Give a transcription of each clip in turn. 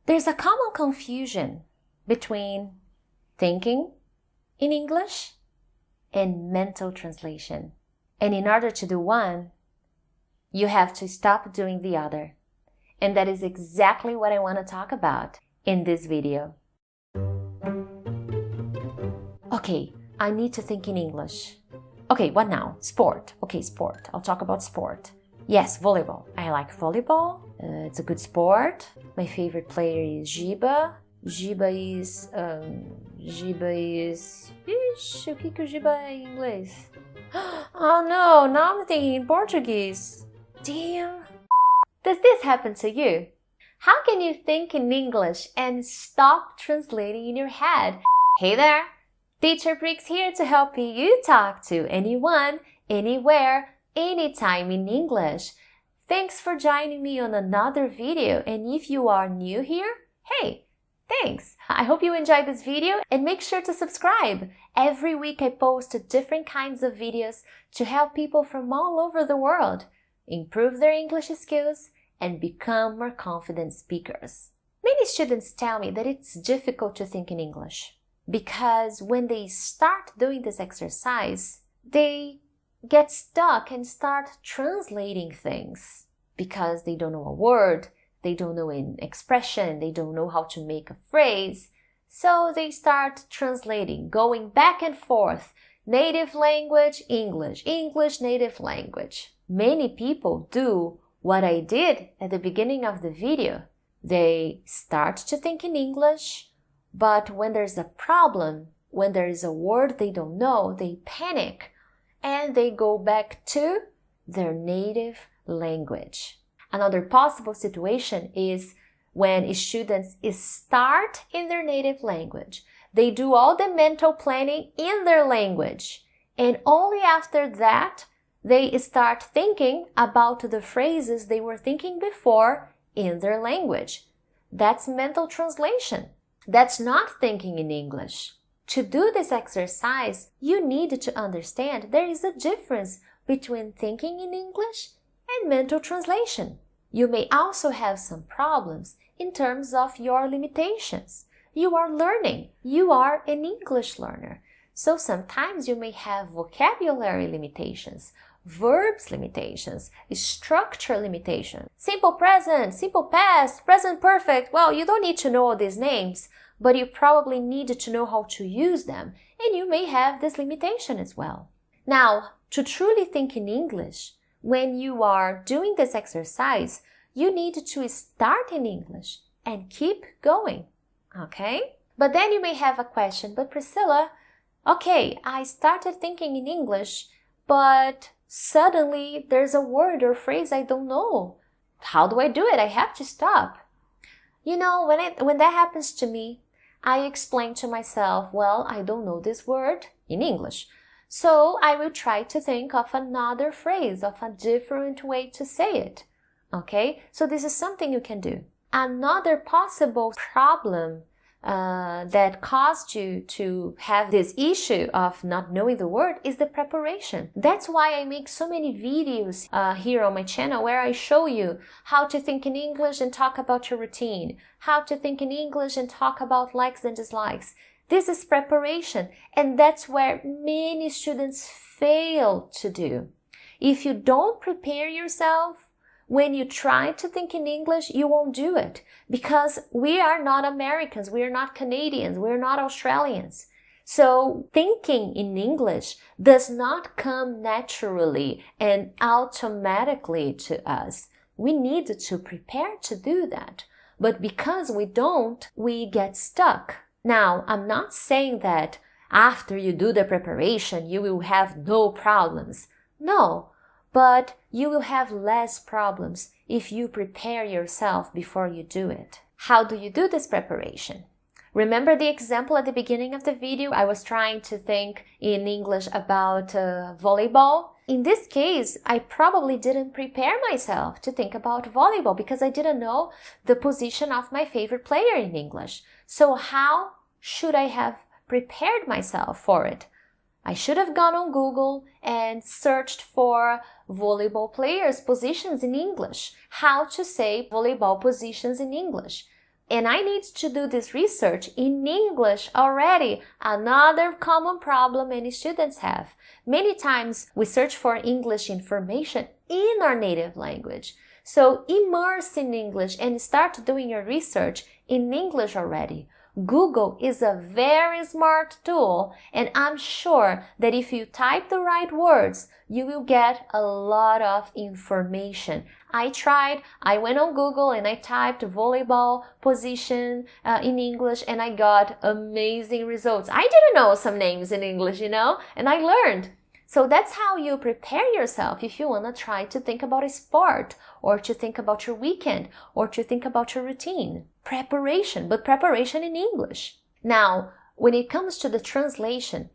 There's a common confusion between thinking in English and mental translation. And in order to do one, you have to stop doing the other. And that is exactly what I want to talk about in this video. Okay, I need to think in English. Okay, what now? Sport. Okay, sport. I'll talk about sport. Yes, volleyball. I like volleyball. It's a good sport. My favorite player is Giba. Giba is... Ixi, o que o Giba é em inglês? Oh no, now I'm thinking in Portuguese. Damn. Does this happen to you? How can you think in English and stop translating in your head? Hey there! Teacher Prix here to help you talk to anyone, anywhere, anytime in English. Thanks for joining me on another video, and if you are new here, hey, thanks! I hope you enjoyed this video and make sure to subscribe. Every week I post different kinds of videos to help people from all over the world improve their English skills and become more confident speakers. Many students tell me that it's difficult to think in English because when they start doing this exercise, they get stuck and start translating things because they don't know a word, they don't know an expression, they don't know how to make a phrase. So they start translating, going back and forth, native language, English, English, native language. Many people do what I did at the beginning of the video. They start to think in English, but when there's a problem, when there is a word they don't know, they panic and they go back to their native language. Another possible situation is when students start in their native language. They do all the mental planning in their language, and only after that they start thinking about the phrases they were thinking before in their language. That's mental translation. That's not thinking in English. To do this exercise, you need to understand there is a difference between thinking in English and mental translation. You may also have some problems in terms of your limitations. You are learning. You are an English learner. So sometimes you may have vocabulary limitations, verbs limitations, structure limitations, simple present, simple past, present perfect. Well, you don't need to know all these names, but you probably need to know how to use them, and you may have this limitation as well. Now, to truly think in English, when you are doing this exercise, you need to start in English and keep going, okay? But then you may have a question, but Priscilla, okay, I started thinking in English, but suddenly there's a word or phrase I don't know. How do I do it? I have to stop. You know, when that happens to me, I explain to myself, well, I don't know this word in English. So I will try to think of another phrase, of a different way to say it. Okay? So this is something you can do. Another possible problem that caused you to have this issue of not knowing the word is the preparation. That's why I make so many videos here on my channel where I show you how to think in English and talk about your routine, how to think in English and talk about likes and dislikes. This is preparation, and that's where many students fail to do. If you don't prepare yourself, when you try to think in English, you won't do it because we are not Americans, we are not Canadians, we are not Australians. So thinking in English does not come naturally and automatically to us. We need to prepare to do that. But because we don't, we get stuck. Now, I'm not saying that after you do the preparation, you will have no problems. No, but you will have less problems if you prepare yourself before you do it. How do you do this preparation? Remember the example at the beginning of the video? I was trying to think in English about volleyball. In this case, I probably didn't prepare myself to think about volleyball because I didn't know the position of my favorite player in English. So how should I have prepared myself for it? I should have gone on Google and searched for volleyball players' positions in English, how to say volleyball positions in English. And I need to do this research in English already. Another common problem many students have. Many times we search for English information in our native language. So immerse in English and start doing your research in English already. Google is a very smart tool, and I'm sure that if you type the right words, you will get a lot of information. I went on Google and I typed volleyball position in English and I got amazing results. I didn't know some names in English, and I learned. So that's how you prepare yourself if you want to try to think about a sport or to think about your weekend or to think about your routine. Preparation, but preparation in English. Now, when it comes to the translation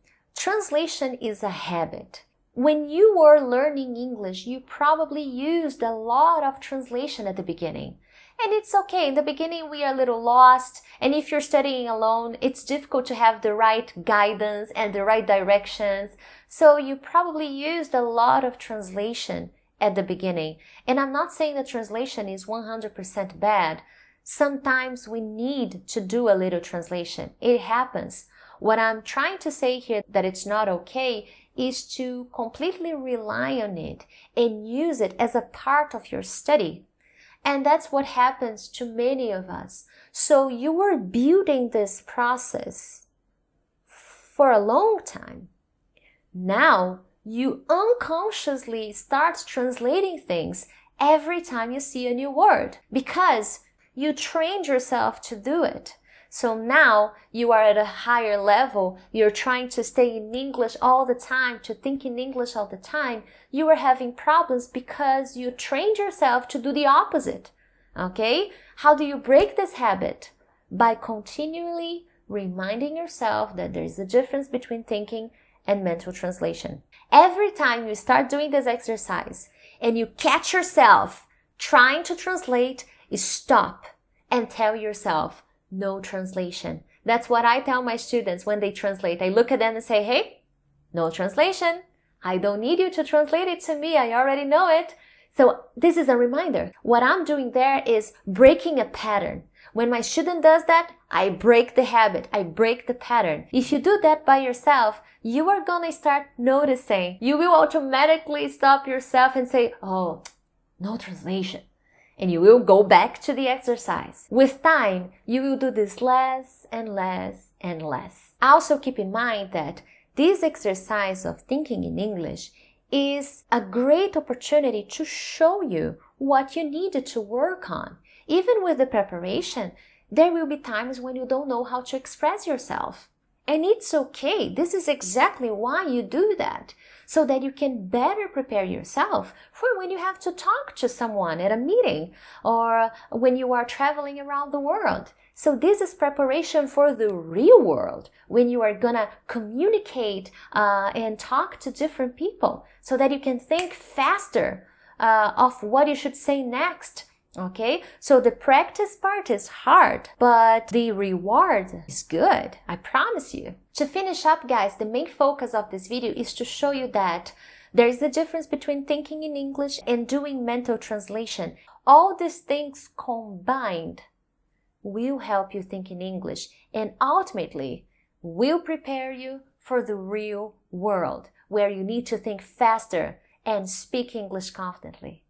is a habit. When you were learning English, you probably used a lot of translation at the beginning. And it's okay. In the beginning, we are a little lost. And if you're studying alone, it's difficult to have the right guidance and the right directions. So you probably used a lot of translation at the beginning. And I'm not saying that translation is 100% bad. Sometimes we need to do a little translation. It happens. What I'm trying to say here that it's not okay is to completely rely on it and use it as a part of your study. And that's what happens to many of us. So you were building this process for a long time. Now you unconsciously start translating things every time you see a new word because you trained yourself to do it. So now you are at a higher level. You're trying to stay in English all the time, to think in English all the time. You are having problems because you trained yourself to do the opposite. Okay? How do you break this habit? By continually reminding yourself that there is a difference between thinking and mental translation. Every time you start doing this exercise and you catch yourself trying to translate, stop and tell yourself, no translation. That's what I tell my students when they translate. I look at them and say, hey, no translation. I don't need you to translate it to me. I already know it. So this is a reminder. What I'm doing there is breaking a pattern. When my student does that, I break the habit. I break the pattern. If you do that by yourself, you are going to start noticing. You will automatically stop yourself and say, oh, no translation. And you will go back to the exercise. With time, you will do this less and less and less. Also keep in mind that this exercise of thinking in English is a great opportunity to show you what you needed to work on. Even with the preparation, there will be times when you don't know how to express yourself. And it's okay. This is exactly why you do that, so that you can better prepare yourself for when you have to talk to someone at a meeting or when you are traveling around the world. So this is preparation for the real world, when you are gonna communicate and talk to different people, so that you can think faster of what you should say next. Okay, so the practice part is hard, but the reward is good. I promise you. To finish up, guys, the main focus of this video is to show you that there is a difference between thinking in English and doing mental translation. All these things combined will help you think in English and ultimately will prepare you for the real world, where you need to think faster and speak English confidently.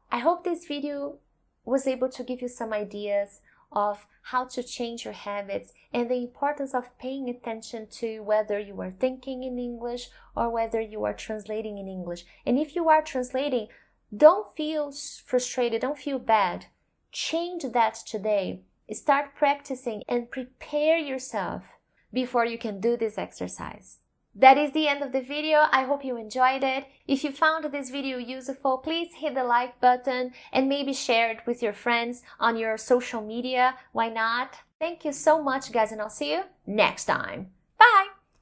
I hope this video was able to give you some ideas of how to change your habits and the importance of paying attention to whether you are thinking in English or whether you are translating in English. And if you are translating, don't feel frustrated, don't feel bad. Change that today. Start practicing and prepare yourself before you can do this exercise. That is the end of the video. I hope you enjoyed it. If you found this video useful, please hit the like button and maybe share it with your friends on your social media. Why not? Thank you so much, guys, and I'll see you next time. Bye!